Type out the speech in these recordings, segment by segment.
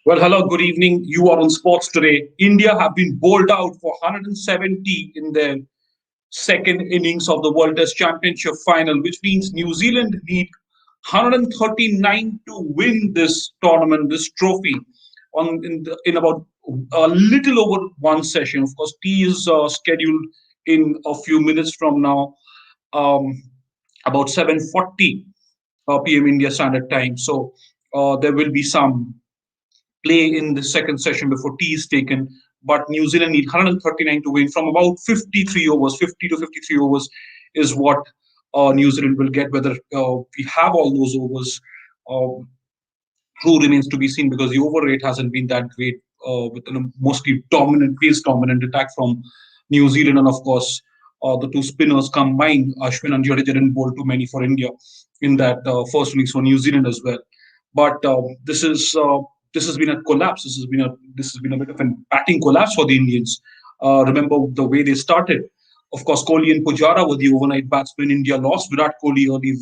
Well, hello, good evening. You are on sports today. India have been bowled out for 170 in their second innings of the World Test Championship final, which means New Zealand need 139 to win this tournament, this trophy, in about a little over one session. Of course, tea is scheduled in a few minutes from now, um, about 7:40 p.m. India Standard Time. So there will be some play in the second session before tea is taken. But New Zealand need 139 to win from about 53 overs. 50 to 53 overs is what New Zealand will get. Whether we have all those overs, uh, true remains to be seen because the over rate hasn't been that great with a mostly dominant, pace dominant attack from New Zealand. And of course, the two spinners combined, Ashwin and Jadeja, didn't bowl too many for India in that first innings for New Zealand as well. But this has been a collapse. This has been a bit of a batting collapse for the Indians. Remember the way they started. Of course, Kohli and Pujara were the overnight batsmen. India lost Virat Kohli early.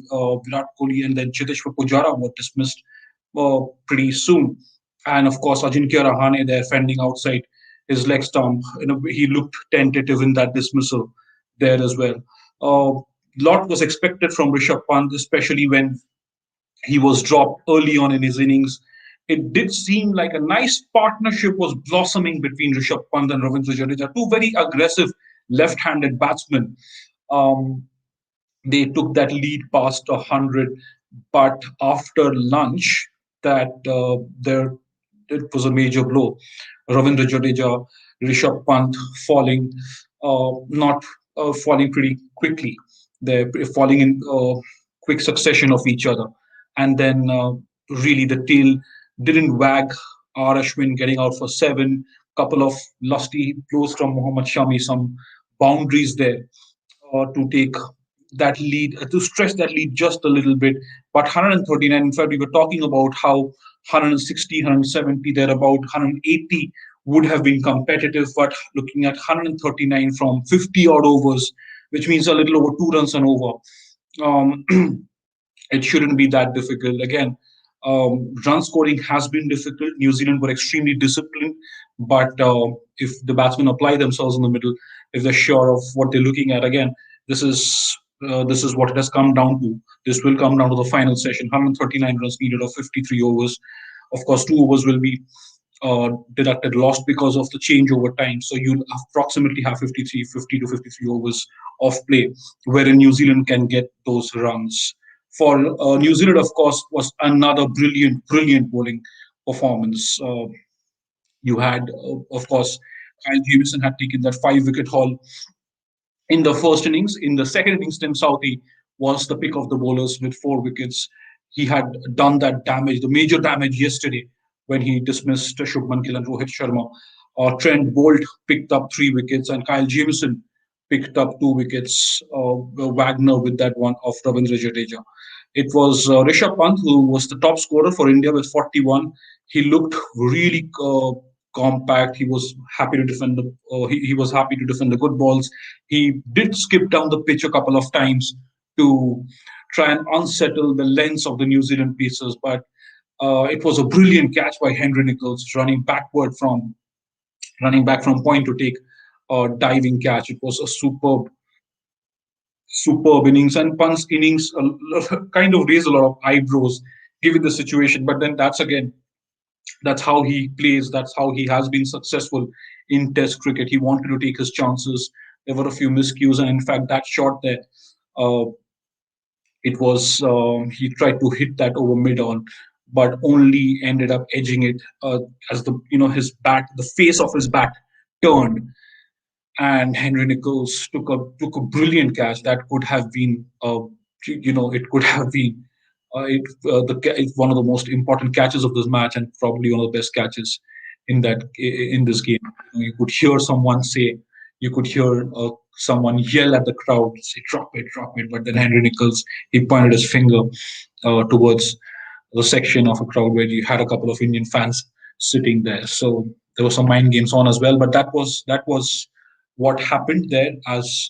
Virat Kohli and then Chiteshwar Pujara were dismissed pretty soon. And of course, Ajinkya Rahane there fending outside his leg stump. He looked tentative in that dismissal there as well. Lot was expected from Rishabh Pant, especially when he was dropped early on in his innings. It did seem like a nice partnership was blossoming between Rishabh Pant and Ravindra Jadeja, two very aggressive left-handed batsmen. Um, they took that lead past 100, but after lunch, that there it was a major blow. Ravindra Jadeja, Rishabh Pant falling, not falling pretty quickly. They're falling in quick succession of each other, and then really the tail didn't wag. R. Ashwin getting out for seven, couple of lusty blows from Mohammad Shami, some boundaries there to take that lead, to stretch that lead just a little bit. But 139, in fact, we were talking about how 160, 170, there about 180 would have been competitive, but looking at 139 from 50 odd overs, which means a little over 2 runs an over. Um, it shouldn't be that difficult. Again, run scoring has been difficult. New Zealand were extremely disciplined, but if the batsmen apply themselves in the middle, if they're sure of what they're looking at, again, this is what it has come down to. This will come down to the final session. 139 runs needed of 53 overs. Of course, two overs will be deducted, lost because of the change over time. So you'll approximately have 50 to 53 overs of play, wherein New Zealand can get those runs. For New Zealand, of course, was another brilliant bowling performance. You had, of course, Kyle Jamieson had taken that 5 wicket haul in the first innings. In the second innings, Tim Southey was the pick of the bowlers with 4 wickets. He had done that damage, the major damage yesterday when he dismissed Shubman Gill and Rohit Sharma. Trent Bolt picked up 3 wickets, and Kyle Jamieson picked up 2 wickets. Wagner with that one of Ravindra Jadeja. It was Rishabh Pant who was the top scorer for India with 41. He looked really compact. He was happy to defend the. He was happy to defend the good balls. He did skip down the pitch a couple of times to try and unsettle the lengths of the New Zealand pieces, but it was a brilliant catch by Henry Nichols, running back from point to take a diving catch. It was a superb innings, and Pant's innings kind of raised a lot of eyebrows given the situation. But then that's how he plays. That's how he has been successful in Test cricket. He wanted to take his chances. There were a few miscues, and in fact, that shot there, uh, it was he tried to hit that over mid on, but only ended up edging it as his bat, the face of his bat turned, and Henry Nichols took a brilliant catch that could have been it could have been it's one of the most important catches of this match and probably one of the best catches in this game. You could hear someone say, you could hear someone yell at the crowd, say drop it. But then Henry Nichols, he pointed his finger towards the section of a crowd where you had a couple of Indian fans sitting there. So there were some mind games on as well. But that was what happened there as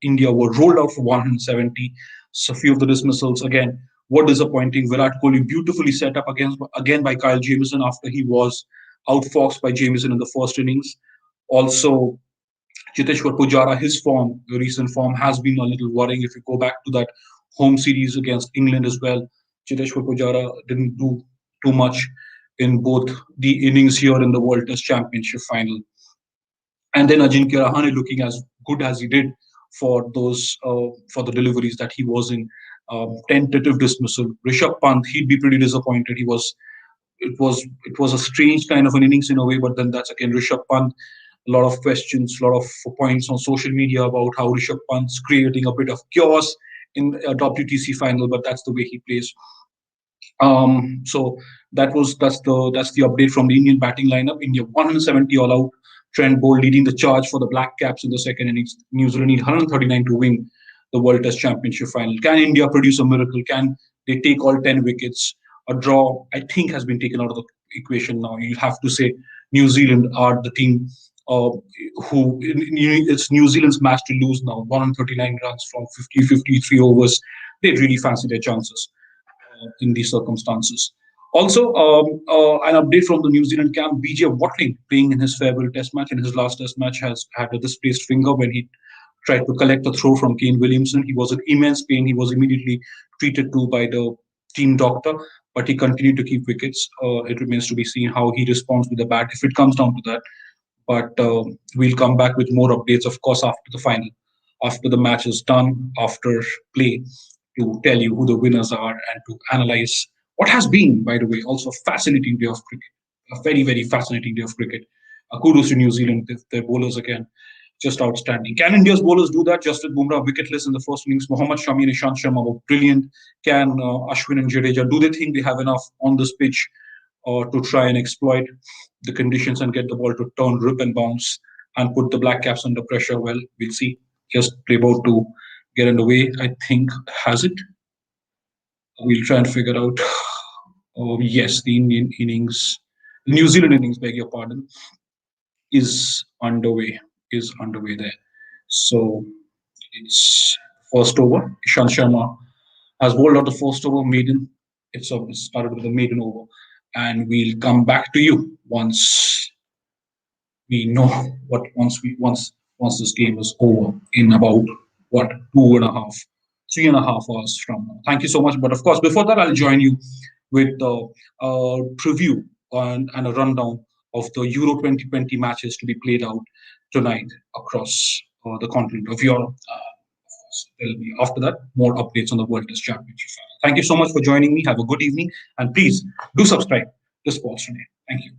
India were rolled out for 170. So a few of the dismissals again What disappointing. Virat Kohli beautifully set up again by Kyle Jamieson after he was outfoxed by Jamieson in the first innings. Also, Chiteshwar Pujara, his form, recent form, has been a little worrying. If you go back to that home series against England as well, Chiteshwar Pujara didn't do too much in both the innings here in the World Test Championship final. And then Ajinkya Rahane looking as good as he did for the deliveries that he was in. Tentative dismissal. Rishabh Pant, he'd be pretty disappointed. It was a strange kind of an innings in a way, but then that's again Rishabh Pant. A lot of questions, a lot of points on social media about how Rishabh Pant's creating a bit of chaos in a WTC final, but that's the way he plays. So that's the update from the Indian batting lineup. India 170 all out. Trent Bolt leading the charge for the Black Caps in the second innings. New Zealand need 139 to win the World Test Championship final. Can India produce a miracle? Can they take all 10 wickets? A draw, I think, has been taken out of the equation now. You have to say New Zealand are the team uh, who it's New Zealand's match to lose now. 139 runs from 50, 53 overs. They really fancy their chances in these circumstances. Also, an update from the New Zealand camp: BJ Watling, playing in his farewell Test match, in his last Test match, has had a displaced finger when he tried to collect a throw from Kane Williamson. He was in immense pain. He was immediately treated to by the team doctor, but he continued to keep wickets. It remains to be seen how he responds with the bat if it comes down to that. But we'll come back with more updates, of course, after the final, after the match is done, after play, to tell you who the winners are and to analyze what has been, by the way, also a fascinating day of cricket, a very, very fascinating day of cricket. Kudos to New Zealand, their bowlers again, just outstanding. Can India's bowlers do that? Jasprit Bumrah wicketlet in the first innings. Mohammad Shami and Ishant Sharma were brilliant. Can Ashwin and Jadeja, do they think they have enough on this pitch to try and exploit the conditions and get the ball to turn, rip, and bounce and put the Black Caps under pressure? Well, we'll see. Just play about to get underway. I think has it. We'll try and figure out. Oh, yes, the Indian innings, New Zealand innings, beg your pardon, is underway. Is underway there. So it's first over. Ishan Sharma has bowled out the first over, maiden. It started with a maiden over, and we'll come back to you we know what once this game is over in about what 3.5 hours from now. Thank you so much. But of course, before that, I'll join you with a preview and a rundown of the Euro 2020 matches to be played out tonight across the continent of Europe. Of course, there'll be after that more updates on the World Test Championship. Thank you so much for joining me. Have a good evening, and please do subscribe to Sports Today. Thank you.